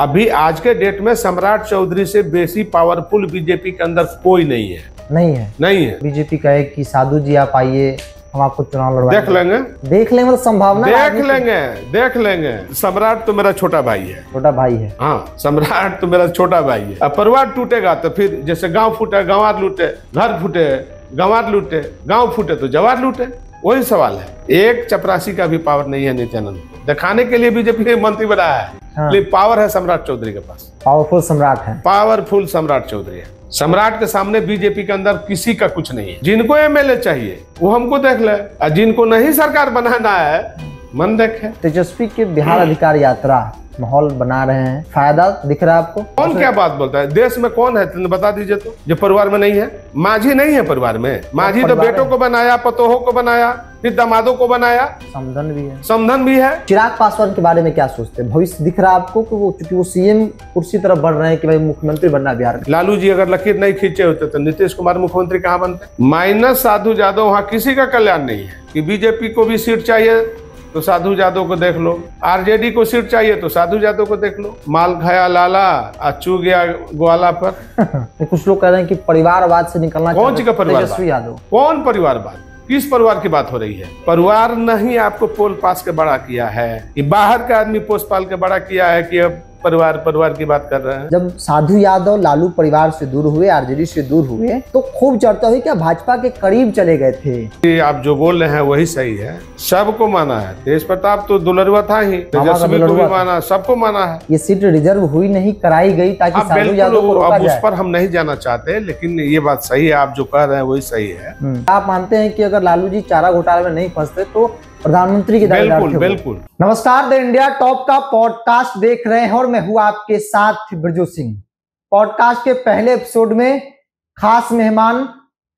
अभी आज के डेट में सम्राट चौधरी से बेसी पावरफुल बीजेपी के अंदर कोई नहीं है। नहीं है। बीजेपी कहे कि साधु जी आप आइए, हम आपको चुनाव लड़वा देख लेंगे मतलब संभावना देख लेंगे। सम्राट तो मेरा छोटा भाई है। हाँ, सम्राट तो मेरा छोटा भाई है। अब परिवार टूटेगा तो फिर जैसे गांव फूटे गंवार लूटे, घर फूटे गंवार लूटे, गांव फूटे तो जवार लूटे, वही सवाल है। एक चपरासी का भी पावर नहीं है नित्यानंद को दिखाने के लिए बीजेपी मंत्री बनाया है। हाँ। पावर है सम्राट चौधरी के पास, पावरफुल सम्राट चौधरी है। सम्राट के सामने बीजेपी के अंदर किसी का कुछ नहीं है। जिनको एमएलए चाहिए वो हमको देख ले, और जिनको नहीं सरकार बनाना है मन देखे। तेजस्वी के बिहार अधिकार यात्रा माहौल बना रहे हैं, फायदा दिख रहा है आपको? कौन क्या बात बोलता है? देश में कौन है बता दीजिए तो, जो परिवार में नहीं है। माझी नहीं है परिवार में। माझी तो बेटों को बनाया, पतोहों को बनाया, फिर दामादों को बनाया, समधन भी है। चिराग पासवान के बारे में क्या सोचते हैं? भविष्य दिख रहा है आपको कि वो सीएम कुर्सी तरफ बढ़ रहे हैं कि भाई मुख्यमंत्री बनना बिहार में? लालू जी अगर लकीर नहीं खींचे होते तो नीतीश कुमार मुख्यमंत्री कहाँ बनते? माइनस साधु यादव, वहाँ किसी का कल्याण नहीं है। कि बीजेपी को भी सीट चाहिए तो साधु यादव को देख लो, आरजेडी को सीट चाहिए तो साधु यादव को देख लो। माल खाया लाला अचू गया ग्वाला पर। कुछ लोग कह रहे हैं कि परिवारवाद से निकलना। कौन सी का परिवारवाद? यादव कौन परिवारवाद? किस परिवार की बात हो रही है? परिवार नहीं आपको पोल पास के बड़ा किया है कि बाहर का आदमी पोस पाल के बड़ा किया है कि अब परिवार की बात कर रहे हैं। जब साधु यादव लालू परिवार से दूर हुए, आरजेडी से दूर हुए, तो खूब चर्चा हुई क्या भाजपा के करीब चले गए थे। आप जो बोल रहे हैं वही सही है। सबको माना है। तेज प्रताप तो दुलरुआ था ही, तेजस्वी को भी माना, सबको माना है। ये सीट रिजर्व हुई नहीं, कराई गई ताकि साधु यादव को रोका जाए। उस पर हम नहीं जाना चाहते, लेकिन ये बात सही है। आप जो कह रहे हैं वही सही है। आप मानते हैं कि अगर लालू जी चारा घोटाले में नहीं फंसते तो प्रधानमंत्री की बिल्कुल। नमस्कार, द इंडिया टॉप का पॉडकास्ट देख रहे हैं और मैं हूं आपके साथ ब्रजू सिंह। पॉडकास्ट के पहले एपिसोड में खास मेहमान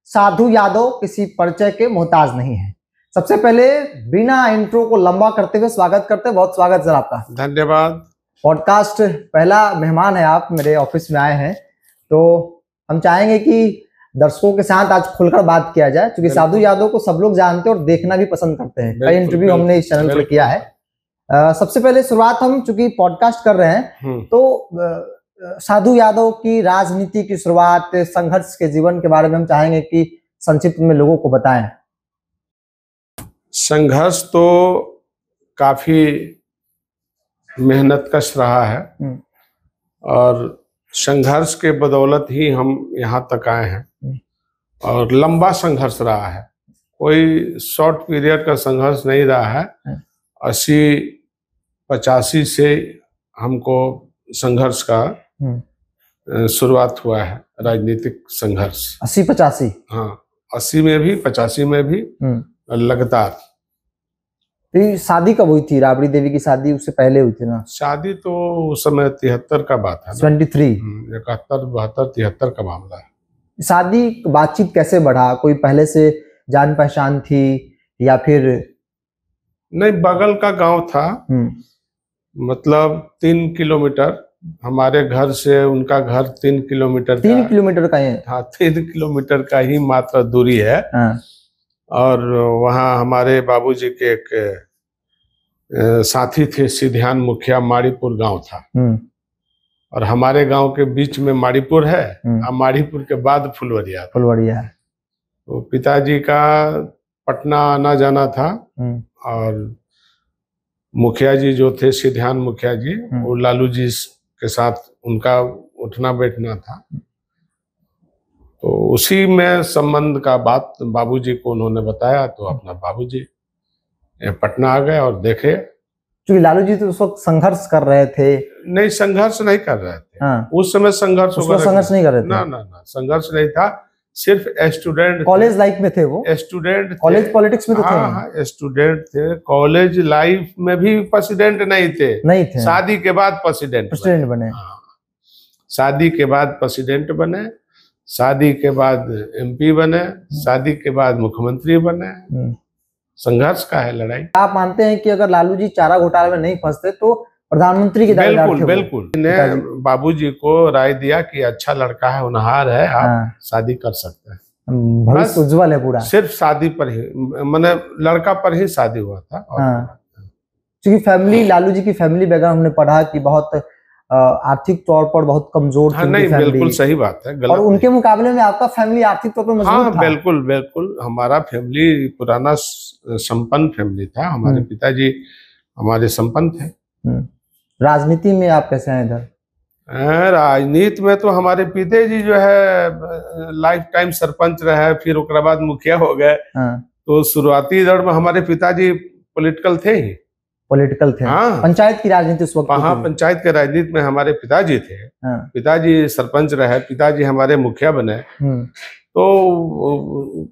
साधु यादव किसी परिचय के मोहताज नहीं है। सबसे पहले बिना इंट्रो को लंबा करते हुए स्वागत करते हैं। बहुत स्वागत सर आपका। धन्यवाद। पॉडकास्ट पहला मेहमान है आप, मेरे ऑफिस में आए हैं, तो हम चाहेंगे कि दर्शकों के साथ आज खुलकर बात किया जाए, क्योंकि साधु यादव को सब लोग जानते हैं और देखना भी पसंद करते हैं। कई इंटरव्यू हमने इस चैनल पर किया है। सबसे पहले शुरुआत हम चूंकि पॉडकास्ट कर रहे हैं तो साधु यादव की राजनीति की शुरुआत, संघर्ष के जीवन के बारे में हम चाहेंगे कि संक्षिप्त में लोगों को बताएं। संघर्ष तो काफी मेहनत कश रहा है और संघर्ष के बदौलत ही हम यहाँ तक आए हैं और लंबा संघर्ष रहा है। कोई शॉर्ट पीरियड का संघर्ष नहीं रहा है। 80-85 से हमको संघर्ष का शुरुआत हुआ है, राजनीतिक संघर्ष। 80-85? हाँ, 80 में भी 85 में भी लगातार। शादी कब हुई थी? राबड़ी देवी की शादी उससे पहले हुई थी ना? शादी तो उस समय 73 का बात है। 73, 71, 72, 73 का मामला है। शादी बातचीत कैसे बढ़ा? कोई पहले से जान पहचान थी या फिर? नहीं, बगल का गांव था। मतलब 3 किलोमीटर हमारे घर से उनका घर 3 किलोमीटर 3 किलोमीटर का है। हाँ, 3 किलोमीटर का ही मात्र दूरी है। और वहाँ हमारे बाबूजी के एक साथी थे, सिद्धान मुखिया। माड़ीपुर गांव था और हमारे गांव के बीच में माड़ीपुर है और माड़ीपुर के बाद फुलवरिया है। तो पिताजी का पटना आना जाना था और मुखिया जी जो थे, सिद्धान मुखिया जी, वो लालू जी के साथ उनका उठना बैठना था। तो उसी में संबंध का बात बाबूजी को उन्होंने बताया, तो अपना बाबूजी पटना आ गए और देखे। क्योंकि लालू जी तो उस वक्त संघर्ष कर रहे थे। नहीं, संघर्ष नहीं कर रहे थे। उस समय संघर्ष नहीं कर रहे थे। ना, संघर्ष नहीं था। सिर्फ स्टूडेंट, कॉलेज लाइफ में थे वो। स्टूडेंट, कॉलेज पॉलिटिक्स में तो थे। हाँ, स्टूडेंट थे। कॉलेज लाइफ में भी प्रेसिडेंट नहीं थे। शादी के बाद प्रेसिडेंट बने। शादी के बाद प्रेसिडेंट बने, शादी के बाद एमपी बने, शादी के बाद मुख्यमंत्री बने। संघर्ष का है लड़ाई। आप मानते हैं कि अगर लालू जी चारा घोटाले में नहीं फंसते तो प्रधानमंत्री की बिल्कुल ने बाबूजी को राय दिया कि अच्छा लड़का है, होनहार है, आप शादी कर सकते हैं। भविष्य उज्जवल है पूरा। सिर्फ शादी पर ही, मैंने लड़का पर ही शादी हुआ था। क्योंकि फैमिली, लालू जी की फैमिली बैकग्राउंड हमने पढ़ा कि बहुत आर्थिक तौर पर बहुत कमजोर थी हाँ, उनकी नहीं फैमिली, बिल्कुल सही बात है, गलत और उनके नहीं। मुकाबले में आपका फैमिली आर्थिक तौर पर मजबूत हाँ था। बिल्कुल बिल्कुल, हमारा फैमिली पुराना संपन्न फैमिली था। हमारे पिताजी हमारे संपन्न थे। राजनीति में आप कैसे हैं इधर? राजनीति में तो हमारे पिताजी जो है लाइफ टाइम सरपंच रहे, फिर उसके बाद मुखिया हो गए। तो शुरुआती दौर में हमारे पिताजी पॉलिटिकल थे ही, पॉलिटिकल थे। हाँ, पंचायत की राजनीति उस वक्त? हाँ, पंचायत के राजनीति में हमारे पिताजी थे। पिताजी सरपंच रहे, पिताजी हमारे मुखिया बने। तो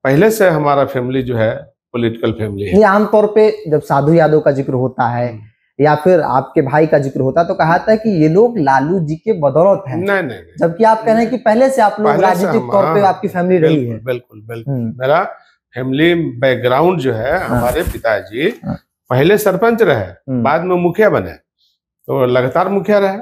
पहले से हमारा फैमिली जो है पॉलिटिकल फैमिली है। ये आमतौर पे जब साधु यादव का जिक्र होता है या फिर आपके भाई का जिक्र होता है तो कहा था कि ये लोग लालू जी के बदौलत हैं। नहीं, जबकि आप कह रहे हैं कि पहले से आप लोग राजनीतिक तौर पे आपकी फैमिली रही है। बिल्कुल बिल्कुल, मेरा फैमिली बैकग्राउंड जो है, हमारे पिताजी पहले सरपंच रहे, बाद में मुखिया बने, तो लगातार मुखिया रहे।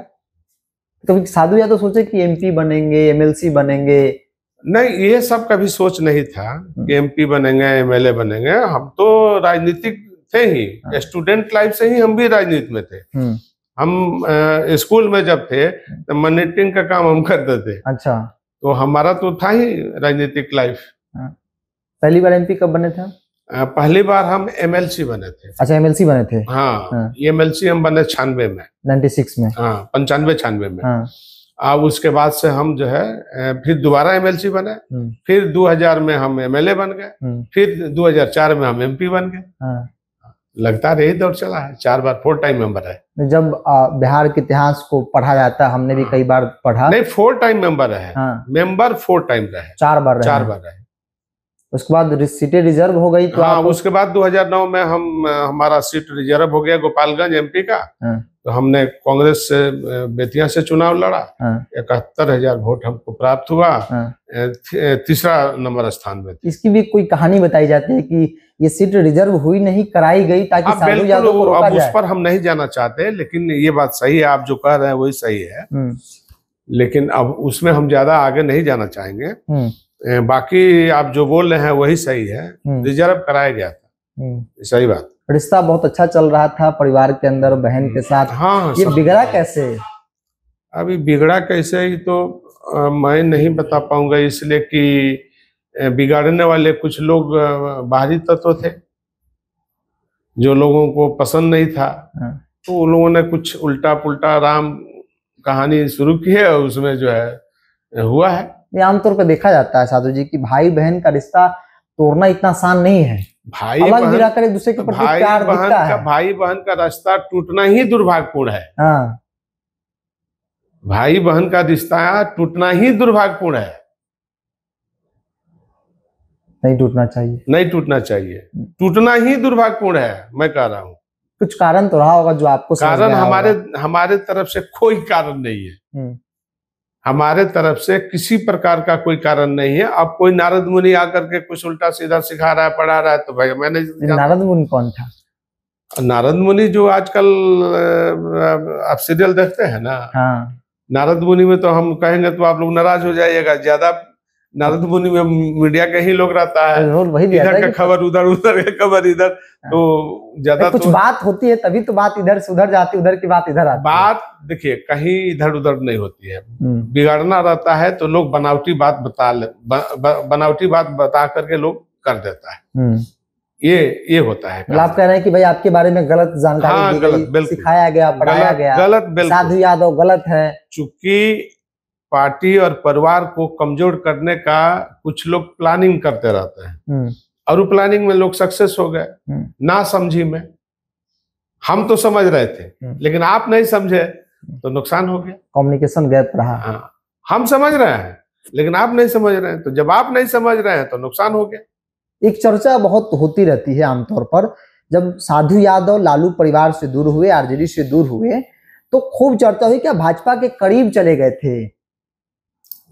तो साधु यादव सोचे कि एमपी बनेंगे, एमएलसी बनेंगे? नहीं, ये सब कभी सोच नहीं था कि एमपी बनेंगे, एमएलए बनेंगे। हम तो राजनीतिक थे ही, स्टूडेंट लाइफ से ही हम भी राजनीति में थे। हम स्कूल में जब थे तो मॉनिटरिंग का काम हम करते थे। अच्छा, तो हमारा तो था ही राजनीतिक लाइफ। पहली बार एमपी कब बने थे? पहली बार हम एमएलसी बने थे। अच्छा, एमएलसी बने थे। हाँ, एमएलसी हम बने 96 में, 96 में। हाँ, 95-96 में। अब उसके बाद से हम जो है फिर दोबारा एमएलसी बने, फिर 2000 में हम एमएलए बन गए, फिर 2004 में हम एमपी बन गए। लगता है यही दौर चला है, 4 बार 4 टाइम मेंबर है। जब बिहार के इतिहास को पढ़ा जाता है, हमने भी कई बार पढ़ा। नहीं, 4 टाइम मेंबर है। मेंबर 4 टाइम रहे, 4 बार रहे। 4 बार रहे। उसके बाद सीटें रिजर्व हो गई तो हाँ, उसके बाद 2009 में हमारा सीट रिजर्व हो गया गोपालगंज एमपी का। तो हमने कांग्रेस से बेतिया से चुनाव लड़ा। 71,000 वोट हमको प्राप्त हुआ, तीसरा नंबर स्थान में। इसकी भी कोई कहानी बताई जाती है कि ये सीट रिजर्व हुई नहीं, कराई गई ताकि साधु यादव को रोका जाए? उस पर हम नहीं जाना चाहते, लेकिन ये बात सही है, आप जो कह रहे हैं वही सही है। लेकिन अब उसमें हम ज्यादा आगे नहीं जाना चाहेंगे। बाकी आप जो बोल रहे हैं वही सही है, रिजर्व कराया गया था, सही बात। रिश्ता बहुत अच्छा चल रहा था परिवार के अंदर, बहन के साथ। हाँ, ये बिगड़ा कैसे? अभी बिगड़ा कैसे ही तो मैं नहीं बता पाऊंगा, इसलिए कि बिगाड़ने वाले कुछ लोग बाहरी तत्व थे जो लोगों को पसंद नहीं था। तो उन लोगों ने कुछ उल्टा पुल्टा राम कहानी शुरू की है, और उसमें जो है हुआ है। ये आमतौर पर देखा जाता है साधु जी की भाई बहन का रिश्ता तोड़ना इतना आसान नहीं है। भाई अलग गिराकर एक दूसरे के प्रति प्यार दिखता है। भाई बहन का रिश्ता टूटना ही दुर्भाग्यपूर्ण है। हाँ, भाई बहन का रिश्ता टूटना ही दुर्भाग्यपूर्ण है। नहीं टूटना चाहिए, नहीं टूटना चाहिए, टूटना ही दुर्भाग्यपूर्ण है, मैं कह रहा हूँ। कुछ कारण तो रहा होगा जो आपको कारण हमारे तरफ से कोई कारण नहीं है। हमारे तरफ से किसी प्रकार का कोई कारण नहीं है। अब कोई नारद मुनि आकर के कुछ उल्टा सीधा सिखा रहा है, पढ़ा रहा है, तो भाई मैंने। नारद मुनि कौन था? नारद मुनि जो आजकल आप सीरियल देखते हैं ना। हाँ। नारद मुनि में तो हम कहेंगे तो आप लोग नाराज हो जाइएगा। ज्यादा नारद मुनि में मीडिया का ही लोग रहता है, इधर का खबर उधर, उधर का खबर इधर। तो ज्यादा कुछ बात होती है तभी तो बात इधर से उधर जाती, उधर की बात इधर आती। बात देखिए कहीं इधर उधर नहीं होती है। बिगाड़ना रहता है तो लोग बनावटी बात बनावटी बात बता करके लोग कर देता है। ये होता है। आप कह रहे हैं कि भाई आपके बारे में गलत जानकारी दी गई, सिखाया गया, पढ़ाया गया, गलत, बिल्कुल। साधु यादव गलत है। चूंकि पार्टी और परिवार को कमजोर करने का कुछ लोग प्लानिंग करते रहते हैं, और प्लानिंग में लोग सक्सेस हो गए ना समझी में। हम तो समझ रहे थे, लेकिन आप नहीं समझे तो नुकसान हो गया, कम्युनिकेशन गैप रहा। हाँ, हम समझ रहे हैं लेकिन आप नहीं समझ रहे हैं, तो जब आप नहीं समझ रहे हैं तो नुकसान हो गया। एक चर्चा बहुत होती रहती है आमतौर पर, जब साधु यादव लालू परिवार से दूर हुए, आरजेडी से दूर हुए, तो खूब चर्चा हुई कि भाजपा के करीब चले गए थे।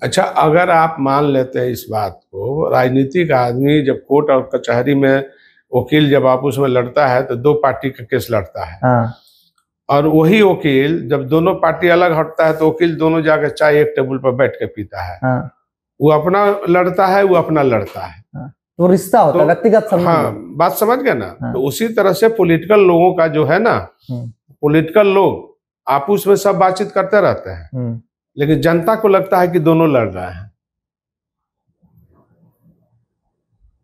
अच्छा, अगर आप मान लेते हैं इस बात को, राजनीतिक आदमी जब कोर्ट और कचहरी में वकील जब आपस में लड़ता है तो 2 पार्टी का केस लड़ता है। और वही वकील जब दोनों पार्टी अलग हटता है तो वकील दोनों जाकर चाय एक टेबल पर बैठ के पीता है। वो अपना लड़ता है, वो अपना लड़ता है, तो रिश्ता होता है, व्यक्तिगत संबंध। हाँ, बात समझ गए ना। तो उसी तरह से पॉलिटिकल लोगों का जो है ना, पॉलिटिकल लोग आपस में सब बातचीत करते रहते हैं, लेकिन जनता को लगता है कि दोनों लड़ रहे हैं।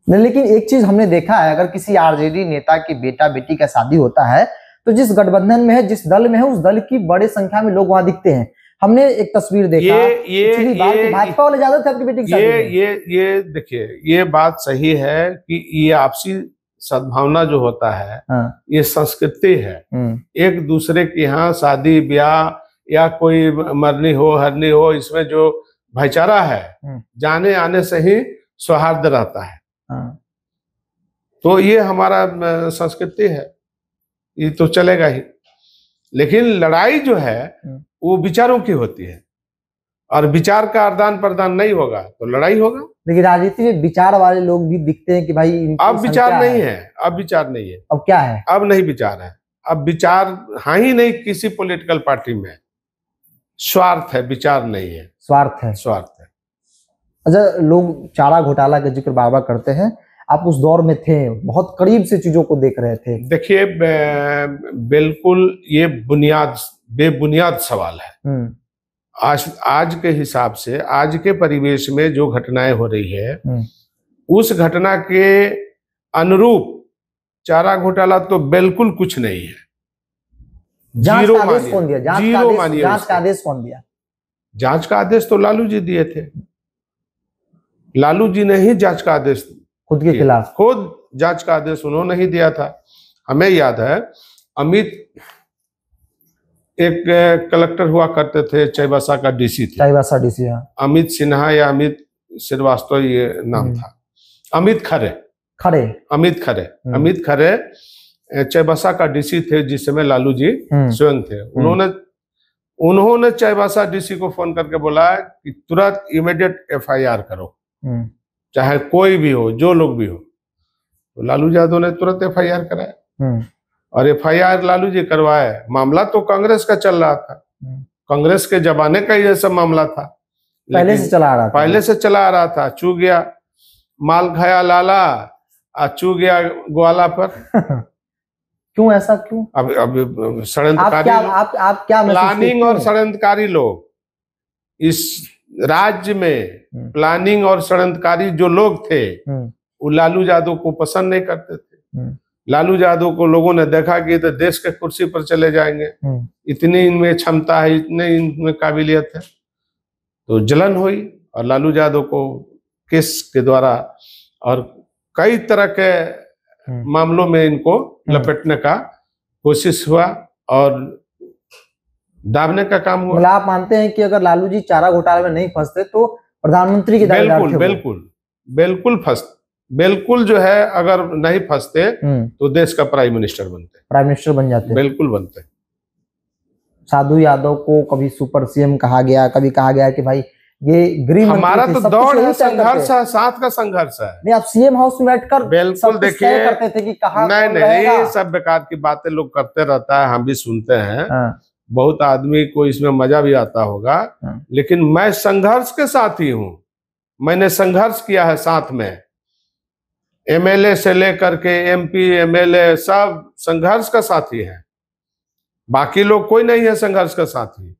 नहीं, लेकिन एक चीज हमने देखा है, अगर किसी आरजेडी नेता की बेटा बेटी का शादी होता है तो जिस गठबंधन में है, जिस दल में है, उस दल की बड़ी संख्या में लोग वहां दिखते हैं। हमने एक तस्वीर देखा, ये भाजपा वाले ज्यादा थे आपकी बेटी की शादी में। ये देखिए, ये बात सही है कि ये आपसी सद्भावना जो होता है, ये संस्कृति है। एक दूसरे के यहाँ शादी ब्याह या कोई मरनी हो हरनी हो, इसमें जो भाईचारा है, जाने आने से ही सौहार्द रहता है। तो ये हमारा संस्कृति है, ये तो चलेगा ही। लेकिन लड़ाई जो है वो विचारों की होती है, और विचार का आदान प्रदान नहीं होगा तो लड़ाई होगा। लेकिन राजनीति में विचार वाले लोग भी दिखते हैं कि भाई अब विचार नहीं है, अब विचार नहीं है। अब क्या है? अब नहीं विचार है, अब विचार हाँ ही नहीं किसी पॉलिटिकल पार्टी में। स्वार्थ है, विचार नहीं है, स्वार्थ है, स्वार्थ है। अच्छा, लोग चारा घोटाला का जिक्र बार बार करते हैं, आप उस दौर में थे, बहुत करीब से चीजों को देख रहे थे। देखिए, बिल्कुल ये बेबुनियाद सवाल है। आज के हिसाब से, आज के परिवेश में जो घटनाएं हो रही है, उस घटना के अनुरूप चारा घोटाला तो बिल्कुल कुछ नहीं है। जांच का आदेश कौन दिया? जांच का आदेश कौन दिया? जांच का आदेश तो लालू जी दिए थे। लालू जी ने ही जांच का आदेश खुद के खिलाफ, खुद जांच का आदेश उन्होंने ही दिया था। हमें याद है, अमित एक कलेक्टर हुआ करते थे, चाईबासा का डीसी थे, चाईबासा डीसी, अमित सिन्हा या अमित श्रीवास्तव ये नाम था। अमित खरे चाईबासा का डीसी थे जिस समय लालू जी स्वयं थे। उन्होंने चाईबासा डीसी को फोन करके बोला कि तुरंत इमीडिएट FIR करो, चाहे कोई भी हो, जो लोग भी हो। तो लालू यादव ने तुरंत FIR कराया, और FIR लालू जी करवाए। मामला तो कांग्रेस का चल रहा था, कांग्रेस के जमाने का ये सब मामला था, पहले से चला आ रहा था। चू गया माल खाया लाला, चू गया ग्वाला पर। क्यों ऐसा, क्यों? अब षड्यंत्रकारी, आप क्या प्लानिंग और षड्यंत्रकारी लोग इस राज्य में, प्लानिंग और षड्यंत्रकारी जो लोग थे, वो लालू यादव को पसंद नहीं करते थे। लालू यादव को लोगों ने देखा कि तो देश के कुर्सी पर चले जाएंगे, इतनी इनमें क्षमता है, इतने इनमें काबिलियत है। तो जलन हुई, और लालू यादव को केस के द्वारा और कई तरह के मामलों में इनको लपेटने का कोशिश हुआ और दाबने का काम हुआ। मतलब आप मानते हैं कि अगर लालू जी चारा घोटाले में नहीं फंसते तो प्रधानमंत्री की बिल्कुल जो है, अगर नहीं फंसते तो देश का प्राइम मिनिस्टर बन जाते, बिल्कुल बनते। साधु यादव को कभी सुपर CM कहा गया, कभी कहा गया कि भाई ये गृह मंत्री, हमारा तो दौड़ है, संघर्ष है, साथ का संघर्ष है। नहीं, आप CM हाउस में बैठकर बिल्कुल देखिए करते थे कि कहा नहीं, सब बेकार की बातें लोग करते रहता है, हम भी सुनते हैं। बहुत आदमी को इसमें मजा भी आता होगा, लेकिन मैं संघर्ष के साथ ही हूं। मैंने संघर्ष किया है साथ में, MLA से लेकर के MP MLA सब संघर्ष का साथी है। बाकी लोग कोई नहीं है संघर्ष का साथी,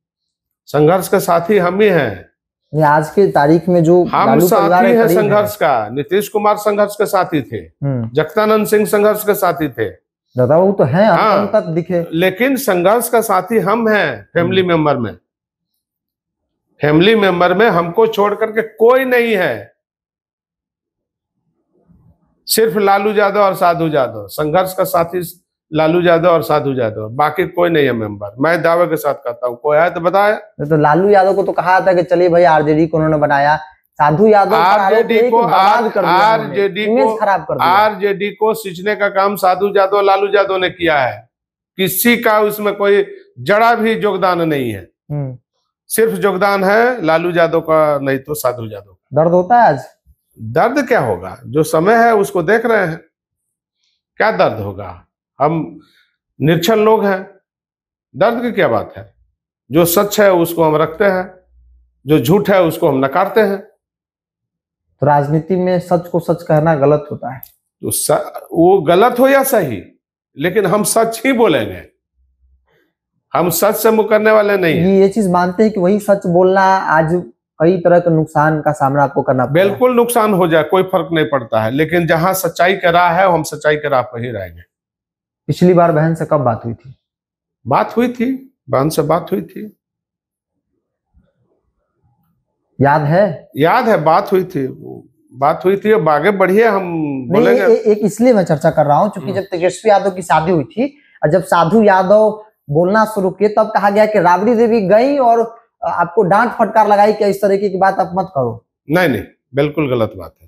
संघर्ष का साथी हम ही हैं। आज के तारीख में जो हम साथी है संघर्ष का। नीतीश कुमार संघर्ष के साथी थे, जगदानंद सिंह संघर्ष के साथी थे, वो तो है, अंत तक दिखे। लेकिन संघर्ष का साथी हम हैं। फैमिली मेंबर में हमको छोड़ करके कोई नहीं है, सिर्फ लालू यादव और साधु यादव। संघर्ष का साथी लालू यादव और साधु यादव, बाकी कोई नहीं है मेंबर। मैं दावे के साथ कहता हूँ, कोई है तो बताया। तो लालू यादव को तो कहा था कि चलिए भाई RJD को उन्होंने बनाया, साधु यादव RJD को सींचने का काम साधु यादव लालू यादव ने किया है। किसी का उसमें कोई जड़ा भी योगदान नहीं है, सिर्फ योगदान है लालू यादव का, नहीं तो साधु यादव। दर्द होता है आज? दर्द क्या होगा, जो समय है उसको देख रहे हैं, क्या दर्द होगा। हम निर्छल लोग हैं, दर्द की क्या बात है। जो सच है उसको हम रखते हैं, जो झूठ है उसको हम नकारते हैं। तो राजनीति में सच को सच कहना गलत होता है। तो वो गलत हो या सही, लेकिन हम सच ही बोलेंगे। हम सच से मुकरने वाले नहीं हैं। ये चीज मानते हैं कि वही सच बोलना आज कई तरह के नुकसान का सामना आपको करना पड़ा है? बिल्कुल नुकसान हो जाए कोई फर्क नहीं पड़ता है, लेकिन जहां सच्चाई का राह है हम सच्चाई के राह पर ही रहेंगे। पिछली बार बहन से कब बात हुई थी? बात हुई थी, बहन से बात हुई थी, याद है? याद है, बात हुई थी, बात हुई थी। अब आगे बढ़िए, हम नहीं, बोलेंगे। एक इसलिए मैं चर्चा कर रहा हूँ क्योंकि जब तेजस्वी यादव की शादी हुई थी और जब साधु यादव बोलना शुरू किए तब कहा गया कि राबड़ी देवी गई और आपको डांट फटकार लगाई कि इस तरीके की बात आप मत करो। नहीं नहीं, बिल्कुल गलत बात है,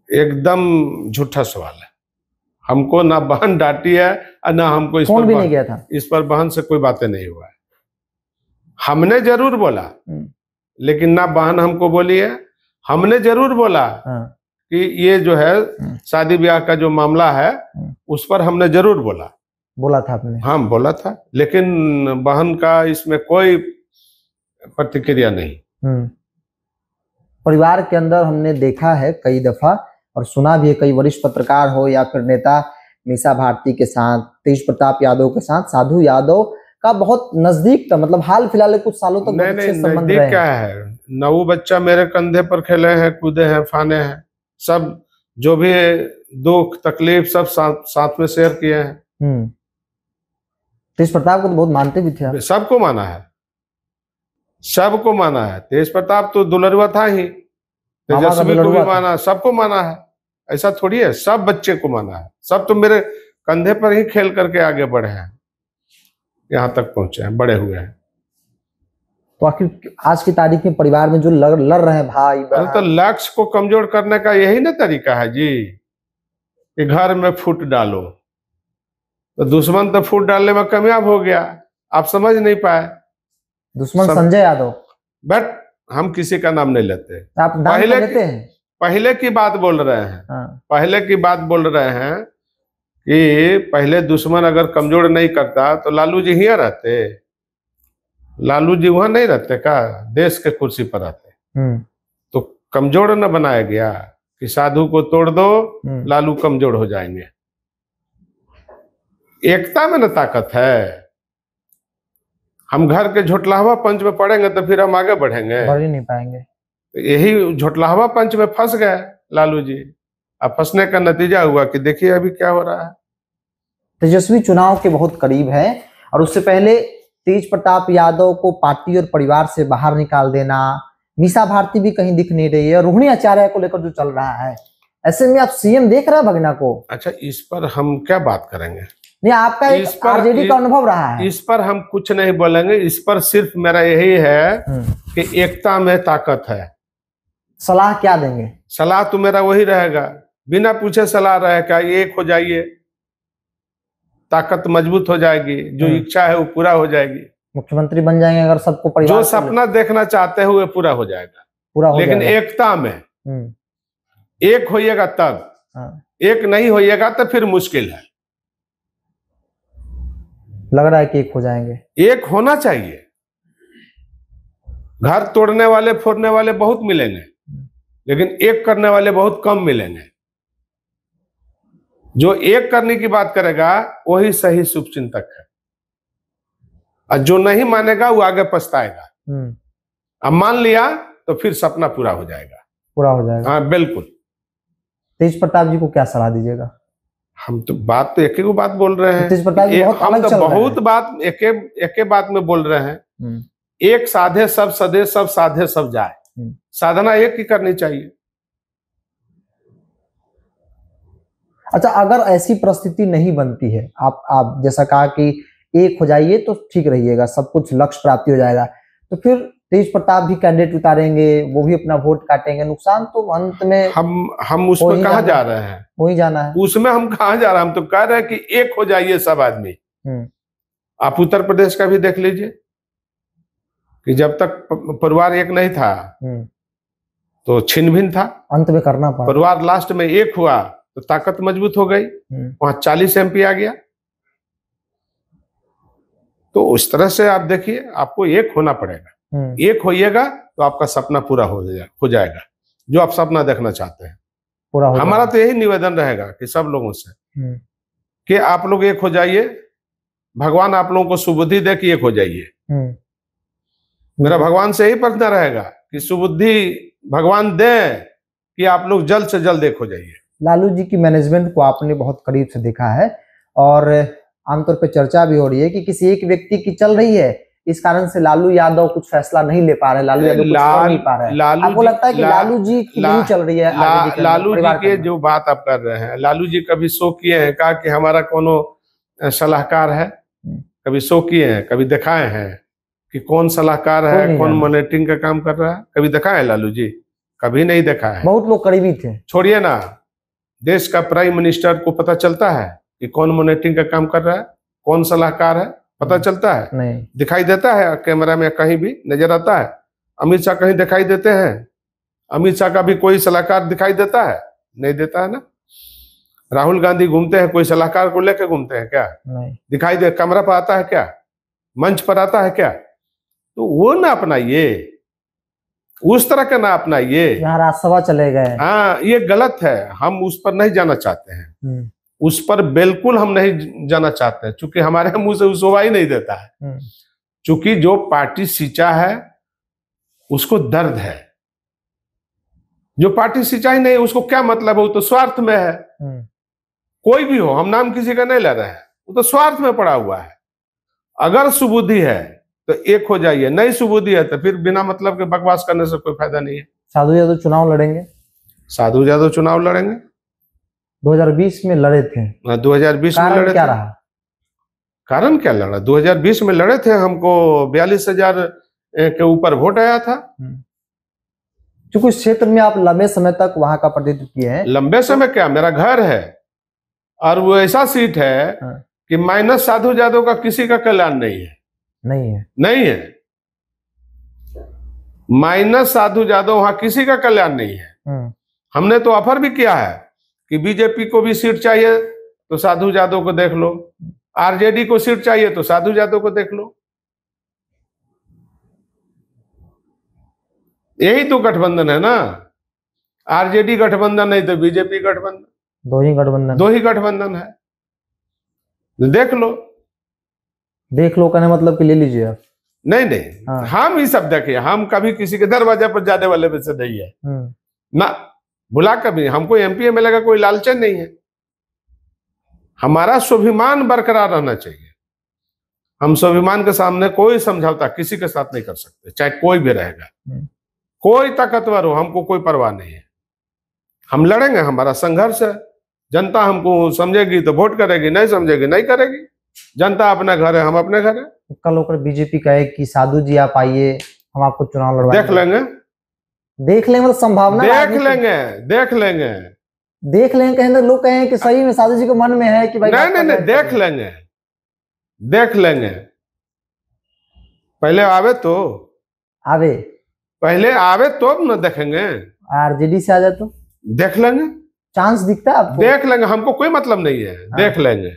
एकदम झूठा सवाल है। हमको ना बहन डांटी है और ना हमको फोन भी नहीं गया था इस पर बहन से कोई बातें नहीं हुआ है। हमने जरूर बोला, लेकिन ना बहन हमको बोली है। हमने जरूर बोला कि ये जो है शादी ब्याह का जो मामला है उस पर हमने जरूर बोला था आपने? हाँ बोला था, लेकिन बहन का इसमें कोई प्रतिक्रिया नहीं। परिवार के अंदर हमने देखा है कई दफा और सुना भी है, कई वरिष्ठ पत्रकार हो या फिर नेता मीसा भारती के साथ, तेज प्रताप यादव के साथ साधु यादव का बहुत नजदीक था, मतलब हाल फिलहाल कुछ सालों तक नहीं नहीं, नजदीक क्या है, 9 बच्चा मेरे कंधे पर खेले हैं, कूदे हैं, फाने हैं, सब जो भी दुख तकलीफ सब साथ में शेयर किए हैं। तेज प्रताप को तो बहुत मानते भी थे? सबको माना है, सबको माना है। तेज प्रताप तो दुलरुआ था ही, तेजस्वी को भी माना, सबको माना है। ऐसा थोड़ी है, सब बच्चे को माना है। सब तो मेरे कंधे पर ही खेल करके आगे बढ़े हैं, यहाँ तक पहुंचे हैं, बड़े हुए हैं। तो आखिर आज की तारीख में परिवार में जो लड़ रहे हैं भाई बहन, तो लक्ष्य को कमजोर करने का यही ना तरीका है जी, कि घर में फूट डालो। तो दुश्मन तो फूट डालने में कामयाब हो गया, आप समझ नहीं पाए। दुश्मन संजय यादव। बट हम किसी का नाम नहीं लेते। आप नाम लेते हैं? पहले की बात बोल रहे हैं। पहले की बात बोल रहे हैं कि पहले दुश्मन अगर कमजोर नहीं करता तो लालू जी यहाँ रहते? लालू जी वहां नहीं रहते का, देश के कुर्सी पर रहते। तो कमजोर न बनाया गया कि साधु को तोड़ दो लालू कमजोर हो जाएंगे। एकता में न ताकत है। हम घर के झोटलावा पंच में पड़ेंगे तो फिर हम आगे बढ़ेंगे? बढ़ ही नहीं पाएंगे। यही झोटलावा पंच में फंस गए लालू जी। अब फंसने का नतीजा हुआ कि देखिए अभी क्या हो रहा है। तेजस्वी चुनाव के बहुत करीब है और उससे पहले तेज प्रताप यादव को पार्टी और परिवार से बाहर निकाल देना, मीसा भारती भी कहीं दिख नहीं रही है, रोहिणी आचार्य को लेकर जो चल रहा है, ऐसे में आप सीएम देख रहे हैं भगना को? अच्छा, इस पर हम क्या बात करेंगे? नहीं, आपका एक आरजेडी का अनुभव रहा है। इस पर हम कुछ नहीं बोलेंगे। इस पर सिर्फ मेरा यही है कि एकता में ताकत है। सलाह क्या देंगे? सलाह तो मेरा वही रहेगा, बिना पूछे सलाह रहेगा, एक हो जाइए, ताकत मजबूत हो जाएगी, जो इच्छा है वो पूरा हो जाएगी। मुख्यमंत्री बन जाएंगे अगर सबको परिवार, जो सपना देखना चाहते हुए पूरा हो जाएगा, पूरा हो लेकिन जाएगा। एकता में एक होइएगा तब, एक नहीं होइएगा तो फिर मुश्किल है। लग रहा है कि एक हो जाएंगे। एक होना चाहिए। घर तोड़ने वाले फोड़ने वाले बहुत मिलेंगे, लेकिन एक करने वाले बहुत कम मिलेंगे। जो एक करने की बात करेगा वही सही शुभचिंतक है, और जो नहीं मानेगा वो आगे पछताएगा। अब मान लिया तो फिर सपना पूरा हो जाएगा। पूरा हो जाएगा, हाँ बिल्कुल। तेज प्रताप जी को क्या सलाह दीजिएगा? हम तो बात तो एक ही बात बोल रहे हैं। तेज प्रताप जी हम तो बहुत बात एक बात में बोल रहे हैं। एक साधे सब सदे, सब साधे सब जाए। साधना एक ही करनी चाहिए। अच्छा, अगर ऐसी परिस्थिति नहीं बनती है, आप जैसा कहा कि एक हो जाइए तो ठीक रहिएगा, सब कुछ लक्ष्य प्राप्ति हो जाएगा, तो फिर तेज प्रताप भी कैंडिडेट उतारेंगे, वो भी अपना वोट काटेंगे, नुकसान तो अंत में हम उसमें कहाँ जा रहे हैं? वही जाना है। उसमें हम कहाँ जा रहे हैं? हम तो कह रहे हैं कि एक हो जाइए सब आदमी। आप उत्तर प्रदेश का भी देख लीजिए कि जब तक परिवार एक नहीं था तो छिन्न भिन्न था, अंत में करना पड़ा। परिवार लास्ट में एक हुआ तो ताकत मजबूत हो गई, वहां 40 MP आ गया। तो उस तरह से आप देखिए, आपको एक होना पड़ेगा। एक होइएगा तो आपका सपना पूरा हो जाएगा, जो आप सपना देखना चाहते हैं पूरा हो हमारा तो यही निवेदन रहेगा कि सब लोगों से कि आप लोग एक हो जाइए, भगवान आप लोगों को सुबुद्धि दे कि एक हो जाइए। मेरा भगवान से यही प्रार्थना रहेगा कि सुबुद्धि भगवान दे कि आप लोग जल्द से जल्द एक हो जाइए। लालू जी की मैनेजमेंट को आपने बहुत करीब से देखा है और आमतौर पर चर्चा भी हो रही है कि किसी एक व्यक्ति की चल रही है, इस कारण से लालू यादव कुछ फैसला नहीं ले पा रहे, लालू यादव कुछ कर नहीं पा रहे हैं। आपको लगता है कि लालू जी की नहीं चल रही है? लालू जी के जो बात आप कर रहे हैं, लालू जी कभी शो किए हैं कहा कि हमारा कोनो सलाहकार है? कभी शो किए हैं? कभी दिखाए हैं कि कौन सलाहकार है, कौन मॉनिटरिंग का काम कर रहा है? कभी देखा है लालू जी? कभी नहीं देखा है। बहुत लोग करीबी थे। छोड़िए ना, देश का प्राइम मिनिस्टर को पता चलता है कि कौन मॉनिटरिंग का काम कर रहा है, कौन सलाहकार है? पता चलता है? नहीं। दिखाई देता है कैमरा में? कहीं भी नजर आता है? अमित शाह कहीं दिखाई देते हैं? अमित शाह का भी कोई सलाहकार दिखाई देता है? नहीं देता है ना। राहुल गांधी घूमते हैं, कोई सलाहकार को लेकर घूमते हैं क्या? नहीं। दिखाई दे, कैमरा पर आता है क्या? मंच पर आता है क्या? तो वो ना अपनाइए, उस तरह का ना अपनाइए। यहाँ राज्यसभा चले गए। हाँ, ये गलत है, हम उस पर नहीं जाना चाहते हैं। उस पर बिल्कुल हम नहीं जाना चाहते हैं, क्योंकि हमारे मुंह से शोभा ही नहीं देता है। क्योंकि जो पार्टी सींचा है उसको दर्द है, जो पार्टी सिंचाई नहीं उसको क्या मतलब है? वो तो स्वार्थ में है। कोई भी हो, हम नाम किसी का नहीं ले रहे हैं, वो तो स्वार्थ में पड़ा हुआ है। अगर सुबुद्धि है तो एक हो जाइए, नहीं सुबुद्धि है तो फिर बिना मतलब के बकवास करने से कोई फायदा नहीं है। साधु यादव चुनाव लड़ेंगे? साधु यादव चुनाव लड़ेंगे। 2020 में लड़े थे। 2020 में लड़े क्या थे। रहा? कारण क्या लड़ा? 2020 में लड़े थे, हमको 42,000 के ऊपर वोट आया था। जो कुछ क्षेत्र में आप लंबे समय तक वहां का प्रतिनिधित्व किए हैं। लंबे समय क्या, मेरा घर है और वो ऐसा सीट है कि माइनस साधु यादव का किसी का कल्याण नहीं है। नहीं है माइनस साधु यादव वहां किसी का कल्याण नहीं है। हमने तो ऑफर भी किया है कि बीजेपी को भी सीट चाहिए तो साधु यादव को देख लो, आरजेडी को सीट चाहिए तो साधु यादव को देख लो। यही तो गठबंधन है ना। आरजेडी गठबंधन नहीं तो बीजेपी गठबंधन, दो ही गठबंधन है। देख लो कहने मतलब कि ले लीजिए आप। नहीं हाँ। हम ही सब देखिए, हम कभी किसी के दरवाजे पर जाने वाले में से नहीं है ना, बुला कभी। हमको एमपी एमएलए का कोई लालच नहीं है। हमारा स्वाभिमान बरकरार रहना चाहिए। हम स्वाभिमान के सामने कोई समझौता किसी के साथ नहीं कर सकते, चाहे कोई भी रहेगा, कोई ताकतवर हो, हमको कोई परवाह नहीं है। हम लड़ेंगे, हमारा संघर्ष है। जनता हमको समझेगी तो वोट करेगी, नहीं समझेगी नहीं करेगी। जनता अपने घर है, हम अपने घर है। कल होकर बीजेपी कहे कि साधु जी आप आइए, हम आपको चुनाव लड़वाएंगे। देख लेंगे मतलब संभावना। देख लेंगे कहेंगे, लोग कहें कि सही में साधु जी के मन में है कि भाई नहीं, देख लेंगे। पहले आवे तो न देखेंगे। आरजेडी से आ जाए तो देख लेंगे, चांस दिखता है आपको? देख लेंगे, हमको कोई मतलब नहीं है। देख लेंगे।